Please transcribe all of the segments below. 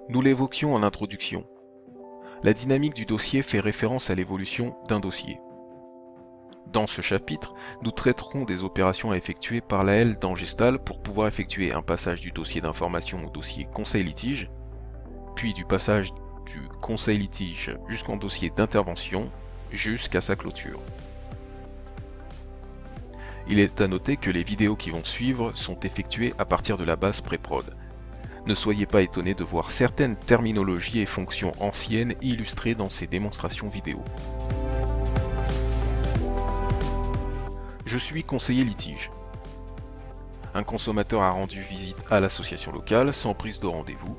Nous l'évoquions en introduction. La dynamique du dossier fait référence à l'évolution d'un dossier. Dans ce chapitre, nous traiterons des opérations à effectuer par l'AL dans Gestal pour pouvoir effectuer un passage du dossier d'information au dossier conseil-litige, puis du passage du conseil-litige jusqu'en dossier d'intervention, jusqu'à sa clôture. Il est à noter que les vidéos qui vont suivre sont effectuées à partir de la base pré-prod. Ne soyez pas étonnés de voir certaines terminologies et fonctions anciennes illustrées dans ces démonstrations vidéo. Je suis conseiller litige. Un consommateur a rendu visite à l'association locale sans prise de rendez-vous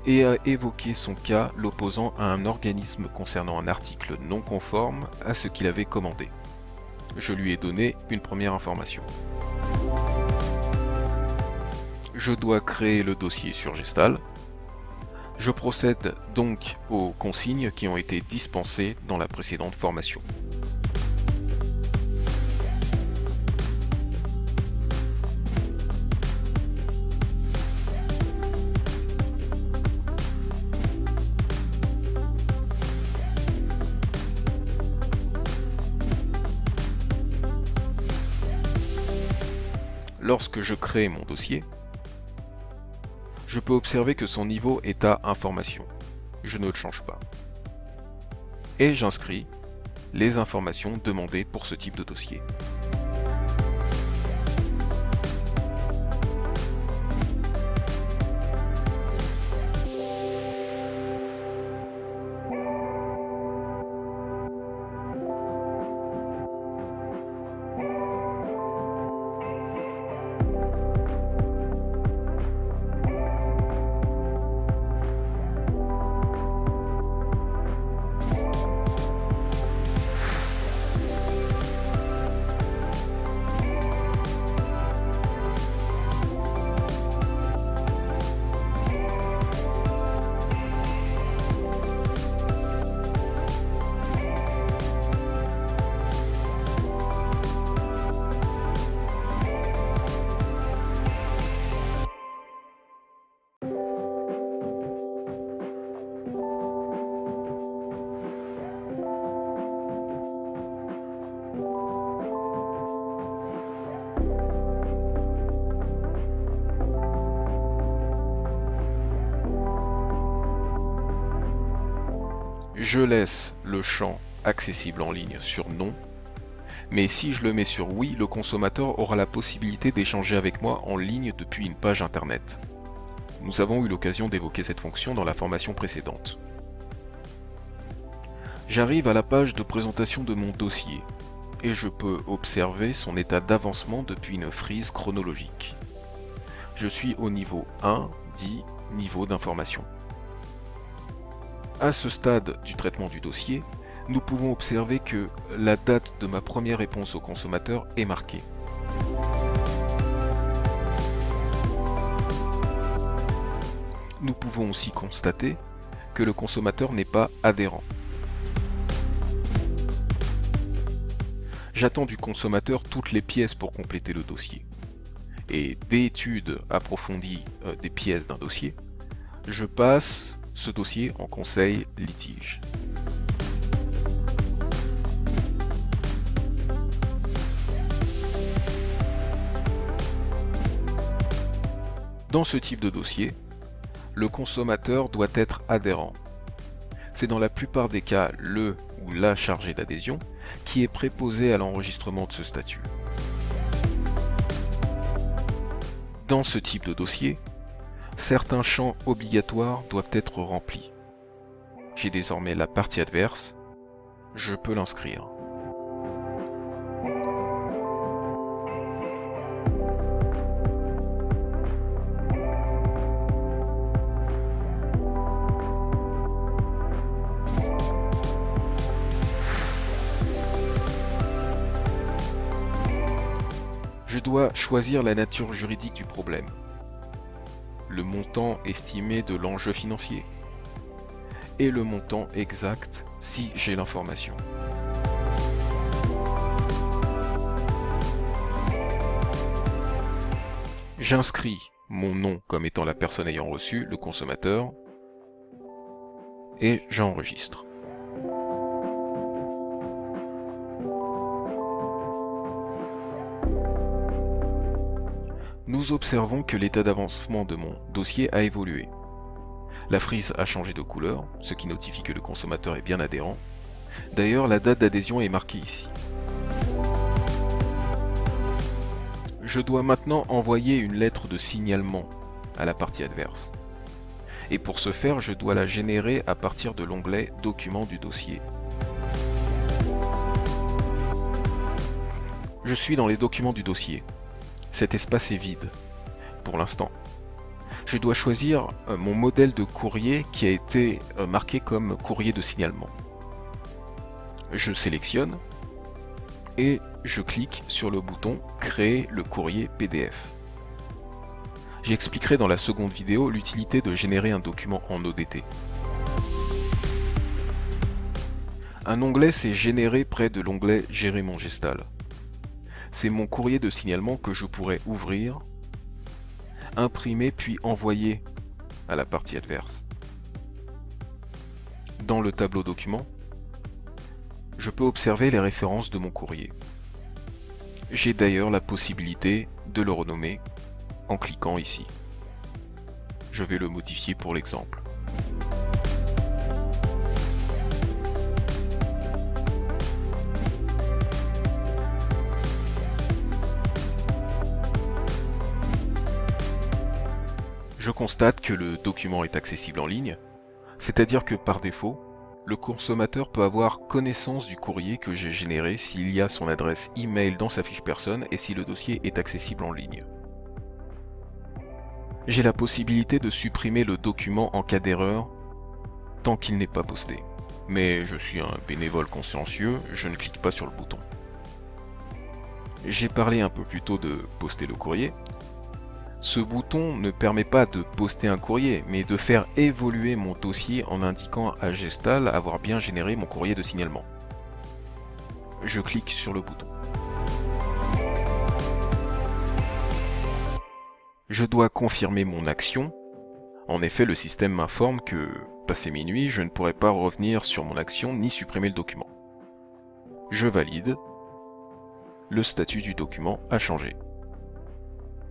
et a évoqué son cas l'opposant à un organisme concernant un article non conforme à ce qu'il avait commandé. Je lui ai donné une première information. Je dois créer le dossier sur Gestal. Je procède donc aux consignes qui ont été dispensées dans la précédente formation. Lorsque je crée mon dossier, je peux observer que son niveau est à information. Je ne le change pas. Et j'inscris les informations demandées pour ce type de dossier. Je laisse le champ accessible en ligne sur non, mais si je le mets sur oui, le consommateur aura la possibilité d'échanger avec moi en ligne depuis une page internet. Nous avons eu l'occasion d'évoquer cette fonction dans la formation précédente. J'arrive à la page de présentation de mon dossier et je peux observer son état d'avancement depuis une frise chronologique. Je suis au niveau 1, dit niveau d'information. À ce stade du traitement du dossier, nous pouvons observer que la date de ma première réponse au consommateur est marquée. Nous pouvons aussi constater que le consommateur n'est pas adhérent. J'attends du consommateur toutes les pièces pour compléter le dossier. Et d'études approfondies des pièces d'un dossier, je passe ce dossier en conseil litige. Dans ce type de dossier, le consommateur doit être adhérent. C'est dans la plupart des cas le ou la chargé d'adhésion qui est préposé à l'enregistrement de ce statut. Dans ce type de dossier, certains champs obligatoires doivent être remplis. J'ai désormais la partie adverse, je peux l'inscrire. Je dois choisir la nature juridique du problème, le montant estimé de l'enjeu financier et le montant exact si j'ai l'information. J'inscris mon nom comme étant la personne ayant reçu, le consommateur, et j'enregistre. Nous observons que l'état d'avancement de mon dossier a évolué. La frise a changé de couleur, ce qui notifie que le consommateur est bien adhérent. D'ailleurs, la date d'adhésion est marquée ici. Je dois maintenant envoyer une lettre de signalement à la partie adverse. Et pour ce faire, je dois la générer à partir de l'onglet « Documents du dossier ». Je suis dans les documents du dossier. Cet espace est vide, pour l'instant. Je dois choisir mon modèle de courrier qui a été marqué comme courrier de signalement. Je sélectionne et je clique sur le bouton « Créer le courrier PDF ». J'expliquerai dans la seconde vidéo l'utilité de générer un document en ODT. Un onglet s'est généré près de l'onglet « Gérer mon gestal ». C'est mon courrier de signalement que je pourrais ouvrir, imprimer puis envoyer à la partie adverse. Dans le tableau document, je peux observer les références de mon courrier. J'ai d'ailleurs la possibilité de le renommer en cliquant ici. Je vais le modifier pour l'exemple. Je constate que le document est accessible en ligne, c'est-à-dire que par défaut, le consommateur peut avoir connaissance du courrier que j'ai généré s'il y a son adresse email dans sa fiche personne et si le dossier est accessible en ligne. J'ai la possibilité de supprimer le document en cas d'erreur tant qu'il n'est pas posté. Mais je suis un bénévole consciencieux, je ne clique pas sur le bouton. J'ai parlé un peu plus tôt de poster le courrier. Ce bouton ne permet pas de poster un courrier, mais de faire évoluer mon dossier en indiquant à Gestal avoir bien généré mon courrier de signalement. Je clique sur le bouton. Je dois confirmer mon action. En effet, le système m'informe que, passé minuit, je ne pourrai pas revenir sur mon action ni supprimer le document. Je valide. Le statut du document a changé.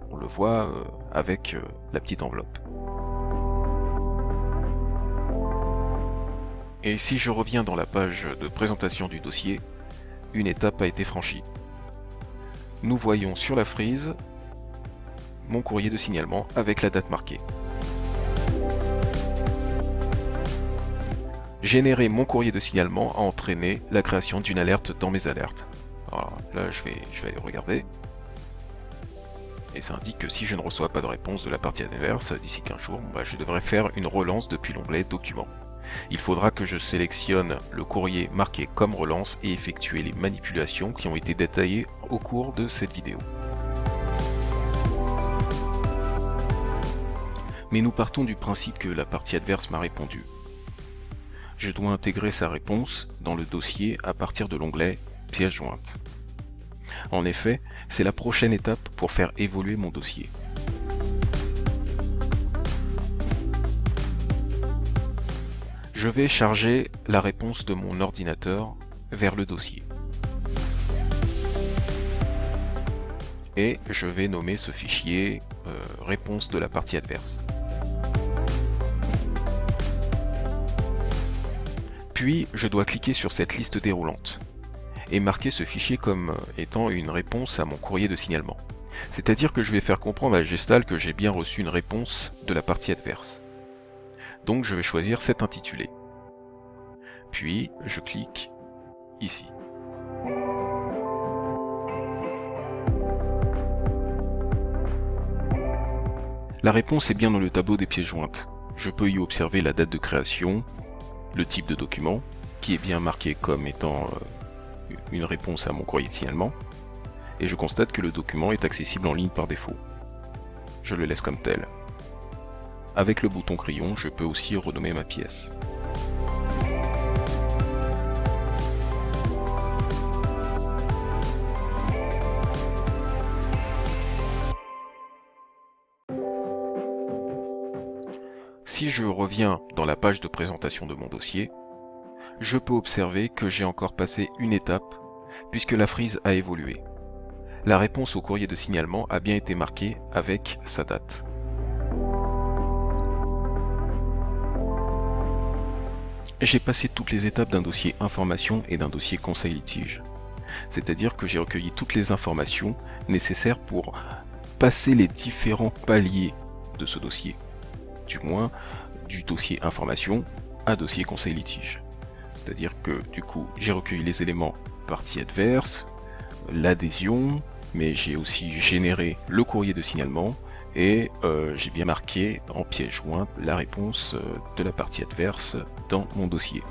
On le voit avec la petite enveloppe. Et si je reviens dans la page de présentation du dossier, une étape a été franchie. Nous voyons sur la frise mon courrier de signalement avec la date marquée. Générer mon courrier de signalement a entraîné la création d'une alerte dans mes alertes. Alors là, je vais aller regarder. Et ça indique que si je ne reçois pas de réponse de la partie adverse d'ici 15 jours, je devrais faire une relance depuis l'onglet Documents. Il faudra que je sélectionne le courrier marqué comme relance et effectuer les manipulations qui ont été détaillées au cours de cette vidéo. Mais nous partons du principe que la partie adverse m'a répondu. Je dois intégrer sa réponse dans le dossier à partir de l'onglet Pièce jointe. En effet, c'est la prochaine étape pour faire évoluer mon dossier. Je vais charger la réponse de mon ordinateur vers le dossier. Et je vais nommer ce fichier réponse de la partie adverse. Puis, je dois cliquer sur cette liste déroulante et marquer ce fichier comme étant une réponse à mon courrier de signalement. C'est-à-dire que je vais faire comprendre à Gestal que j'ai bien reçu une réponse de la partie adverse. Donc je vais choisir cet intitulé. Puis je clique ici. La réponse est bien dans le tableau des pièces jointes. Je peux y observer la date de création, le type de document, qui est bien marqué comme étant une réponse à mon courrier de signalement, et je constate que le document est accessible en ligne par défaut. Je le laisse comme tel. Avec le bouton crayon, je peux aussi renommer ma pièce. Si si je reviens dans la page de présentation de mon dossier, je peux observer que j'ai encore passé une étape, puisque la frise a évolué. La réponse au courrier de signalement a bien été marquée avec sa date. J'ai passé toutes les étapes d'un dossier information et d'un dossier conseil litige. C'est-à-dire que j'ai recueilli toutes les informations nécessaires pour passer les différents paliers de ce dossier. Du moins, du dossier information à dossier conseil litige. C'est-à-dire que du coup, j'ai recueilli les éléments partie adverse, l'adhésion, mais j'ai aussi généré le courrier de signalement et j'ai bien marqué en pièce jointe la réponse de la partie adverse dans mon dossier.